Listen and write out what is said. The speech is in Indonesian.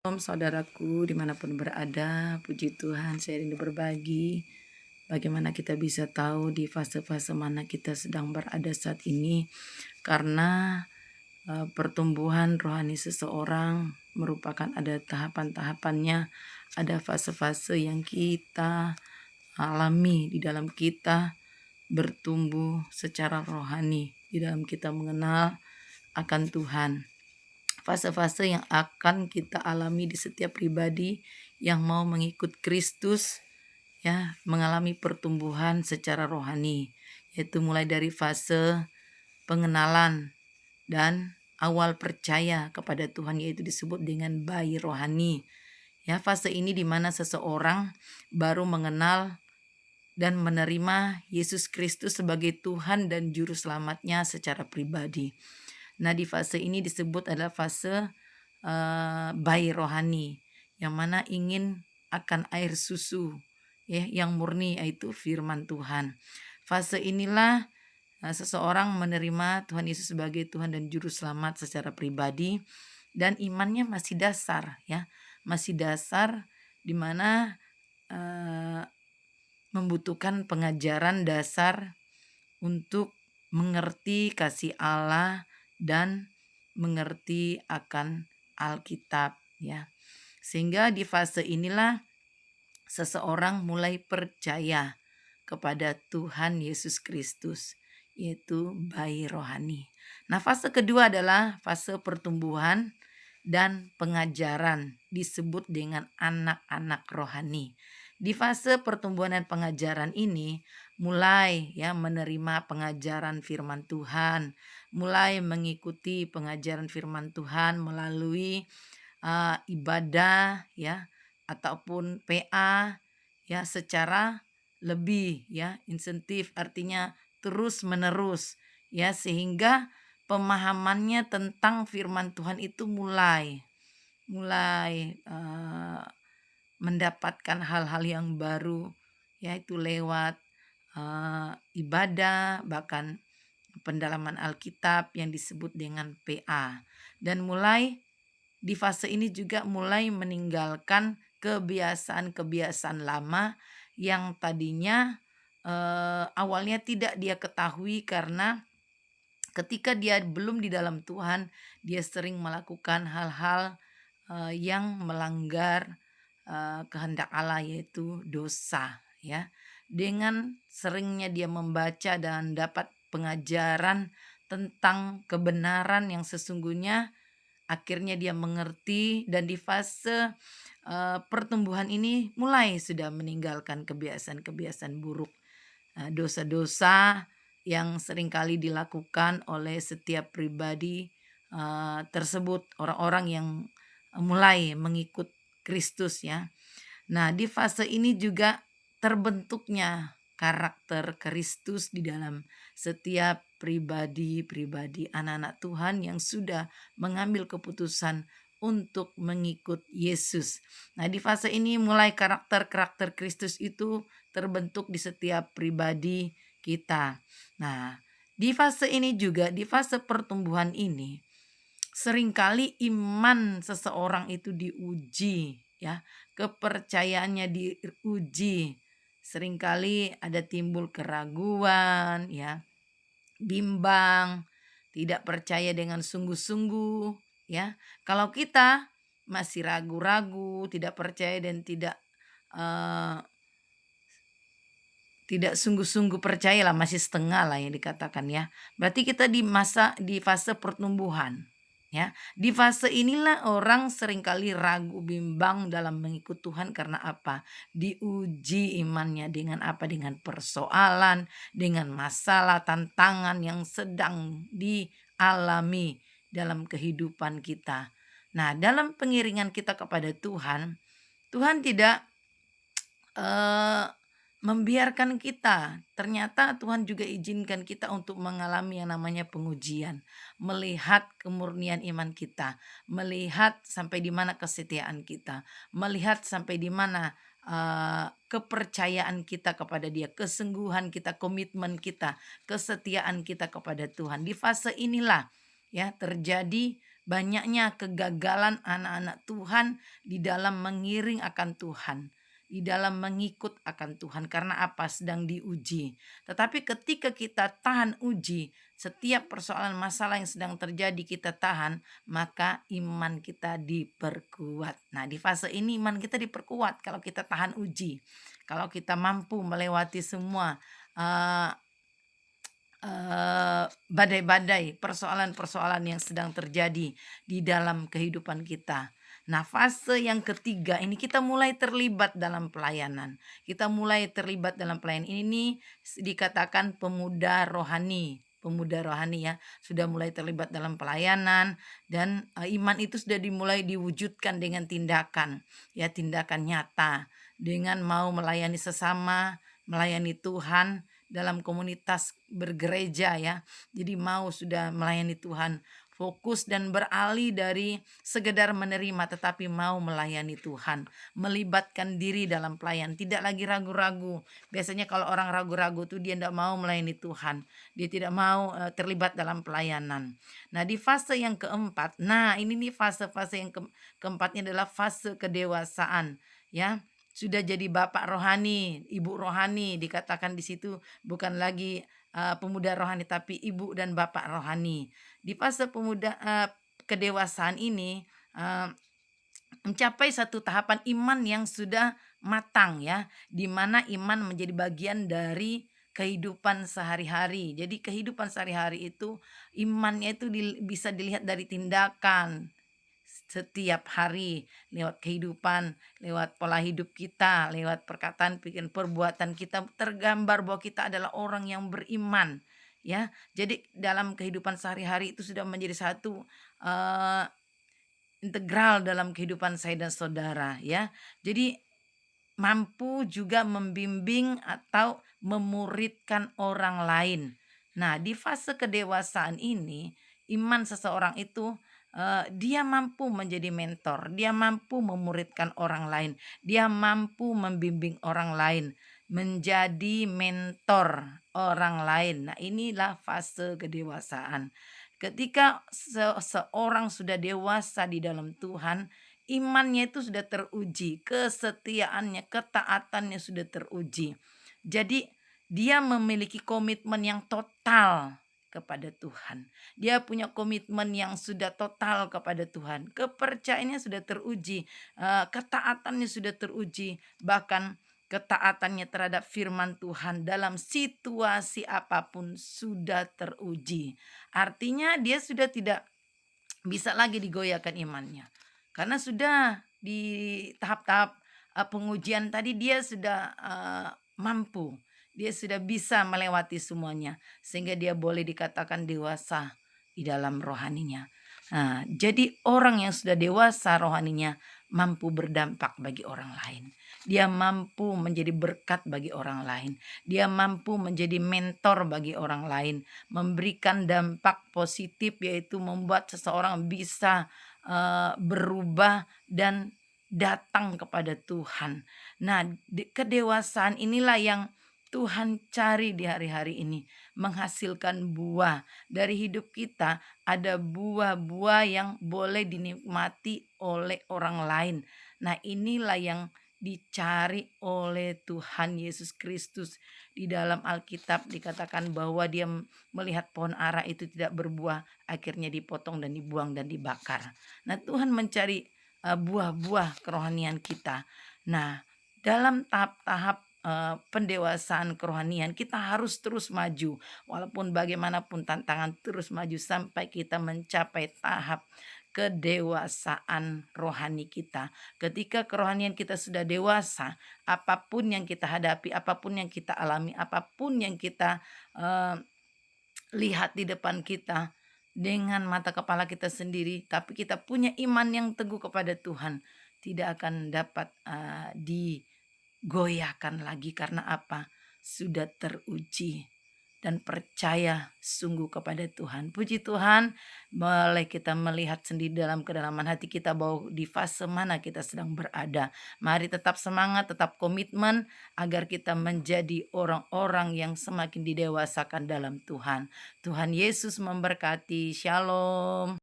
Saudaraku dimanapun berada, puji Tuhan saya rindu berbagi bagaimana kita bisa tahu di fase-fase mana kita sedang berada saat ini, karena pertumbuhan rohani seseorang merupakan ada tahapan-tahapannya, ada fase-fase yang kita alami di dalam kita bertumbuh secara rohani, di dalam kita mengenal akan Tuhan. Fase-fase yang akan kita alami di setiap pribadi yang mau mengikut Kristus, ya, mengalami pertumbuhan secara rohani, yaitu mulai dari fase pengenalan dan awal percaya kepada Tuhan, yaitu disebut dengan bayi rohani. Ya, fase ini di mana seseorang baru mengenal dan menerima Yesus Kristus sebagai Tuhan dan Juru Selamatnya secara pribadi. Nah, di fase ini disebut adalah fase bayi rohani, yang mana ingin akan air susu, ya, yang murni, yaitu firman Tuhan. Fase inilah seseorang menerima Tuhan Yesus sebagai Tuhan dan Juru Selamat secara pribadi, dan imannya masih dasar, ya, masih dasar, di mana membutuhkan pengajaran dasar untuk mengerti kasih Allah dan mengerti akan Alkitab, ya. Sehingga di fase inilah seseorang mulai percaya kepada Tuhan Yesus Kristus, yaitu bayi rohani. Nah, fase kedua adalah fase pertumbuhan dan pengajaran, disebut dengan anak-anak rohani. Di fase pertumbuhan dan pengajaran ini mulai, ya, menerima pengajaran firman Tuhan, mulai mengikuti pengajaran firman Tuhan melalui ibadah, ya, ataupun PA, ya, secara lebih, ya, insentif, artinya terus menerus, ya, sehingga pemahamannya tentang firman Tuhan itu mulai mendapatkan hal-hal yang baru, yaitu lewat ibadah, bahkan pendalaman Alkitab yang disebut dengan PA. Dan mulai di fase ini juga mulai meninggalkan kebiasaan-kebiasaan lama yang tadinya awalnya tidak dia ketahui, karena ketika dia belum di dalam Tuhan, dia sering melakukan hal-hal yang melanggar kehendak Allah, yaitu dosa, ya. Dengan seringnya dia membaca dan dapat pengajaran tentang kebenaran yang sesungguhnya, akhirnya dia mengerti, dan di fase pertumbuhan ini mulai sudah meninggalkan kebiasaan-kebiasaan buruk, dosa-dosa yang seringkali dilakukan oleh setiap pribadi tersebut, orang-orang yang mulai mengikut Kristus, ya. Nah, di fase ini juga terbentuknya karakter Kristus di dalam setiap pribadi-pribadi anak-anak Tuhan yang sudah mengambil keputusan untuk mengikut Yesus. Nah, di fase ini mulai karakter-karakter Kristus itu terbentuk di setiap pribadi kita. Nah, di fase ini juga, di fase pertumbuhan ini, seringkali iman seseorang itu diuji, ya, kepercayaannya diuji. Seringkali ada timbul keraguan, ya, bimbang, tidak percaya dengan sungguh-sungguh, ya. Kalau kita masih ragu-ragu, tidak percaya dan tidak sungguh-sungguh percaya lah, masih setengah lah yang dikatakan, ya. Berarti kita di fase pertumbuhan, ya. Di fase inilah orang seringkali ragu, bimbang dalam mengikut Tuhan, karena apa? Diuji imannya dengan apa? Dengan persoalan, dengan masalah, tantangan yang sedang dialami dalam kehidupan kita. Nah, dalam pengiringan kita kepada Tuhan, Tuhan tidak membiarkan kita. Ternyata Tuhan juga izinkan kita untuk mengalami yang namanya pengujian, melihat kemurnian iman kita, melihat sampai di mana kesetiaan kita, melihat sampai di mana kepercayaan kita kepada Dia, kesungguhan kita, komitmen kita, kesetiaan kita kepada Tuhan. Di fase inilah, ya, terjadi banyaknya kegagalan anak-anak Tuhan di dalam mengiring akan Tuhan, di dalam mengikut akan Tuhan. Karena apa? Sedang diuji. Tetapi ketika kita tahan uji, setiap persoalan masalah yang sedang terjadi kita tahan, maka iman kita diperkuat. Nah, di fase ini iman kita diperkuat kalau kita tahan uji. Kalau kita mampu melewati semua eh, badai-badai, persoalan-persoalan yang sedang terjadi di dalam kehidupan kita. Nah, fase yang ketiga ini kita mulai terlibat dalam pelayanan. Kita mulai terlibat dalam pelayanan ini dikatakan pemuda rohani. Pemuda rohani ya, sudah mulai terlibat dalam pelayanan dan iman itu sudah dimulai diwujudkan dengan tindakan, ya tindakan nyata dengan mau melayani sesama, melayani Tuhan dalam komunitas bergereja ya. Jadi mau sudah melayani Tuhan, fokus dan beralih dari sekedar menerima tetapi mau melayani Tuhan, melibatkan diri dalam pelayan, tidak lagi ragu-ragu. Biasanya kalau orang ragu-ragu tuh dia tidak mau melayani Tuhan, dia tidak mau terlibat dalam pelayanan. Nah, di fase yang keempat, nah ini nih fase-fase yang keempatnya adalah fase kedewasaan ya. Sudah jadi bapak rohani, ibu rohani, dikatakan di situ bukan lagi pemuda rohani tapi ibu dan bapak rohani. Di fase kedewasaan ini mencapai satu tahapan iman yang sudah matang ya, di mana iman menjadi bagian dari kehidupan sehari-hari. Jadi kehidupan sehari-hari itu imannya itu bisa dilihat dari tindakan setiap hari, lewat kehidupan, lewat pola hidup kita, lewat perkataan, pikiran, perbuatan kita tergambar bahwa kita adalah orang yang beriman ya. Jadi dalam kehidupan sehari-hari itu sudah menjadi satu integral dalam kehidupan saya dan saudara ya. Jadi mampu juga membimbing atau memuridkan orang lain. Nah, di fase kedewasaan ini, iman seseorang itu dia mampu menjadi mentor, dia mampu memuridkan orang lain, dia mampu membimbing orang lain, menjadi mentor orang lain. Nah, inilah fase kedewasaan. Ketika seseorang sudah dewasa di dalam Tuhan, imannya itu sudah teruji, kesetiaannya, ketaatannya sudah teruji. Jadi dia memiliki komitmen yang total kepada Tuhan. Dia punya komitmen yang sudah total kepada Tuhan. Kepercayaannya sudah teruji, ketaatannya sudah teruji, bahkan ketaatannya terhadap firman Tuhan dalam situasi apapun sudah teruji. Artinya dia sudah tidak bisa lagi digoyahkan imannya. Karena sudah di tahap-tahap pengujian tadi dia sudah mampu. Dia sudah bisa melewati semuanya sehingga dia boleh dikatakan dewasa di dalam rohaninya. Nah, jadi orang yang sudah dewasa rohaninya mampu berdampak bagi orang lain. Dia mampu menjadi berkat bagi orang lain. Dia mampu menjadi mentor bagi orang lain, memberikan dampak positif yaitu membuat seseorang bisa berubah dan datang kepada Tuhan. Nah, kedewasaan inilah yang Tuhan cari di hari-hari ini, menghasilkan buah. Dari hidup kita ada buah-buah yang boleh dinikmati oleh orang lain. Nah, inilah yang dicari oleh Tuhan Yesus Kristus. Di dalam Alkitab dikatakan bahwa dia melihat pohon ara itu tidak berbuah, akhirnya dipotong dan dibuang dan dibakar. Nah, Tuhan mencari buah-buah kerohanian kita. Nah, dalam tahap-tahap pendewasaan kerohanian kita harus terus maju, walaupun bagaimanapun tantangan terus maju sampai kita mencapai tahap kedewasaan rohani kita. Ketika kerohanian kita sudah dewasa, apapun yang kita hadapi, apapun yang kita alami, apapun yang kita lihat di depan kita dengan mata kepala kita sendiri, tapi kita punya iman yang teguh kepada Tuhan, tidak akan dapat digoyahkan lagi. Karena apa? Sudah teruji dan percaya sungguh kepada Tuhan. Puji Tuhan, boleh kita melihat sendiri dalam kedalaman hati kita bahwa di fase mana kita sedang berada. Mari tetap semangat, tetap komitmen agar kita menjadi orang-orang yang semakin didewasakan dalam Tuhan. Tuhan Yesus memberkati. Shalom.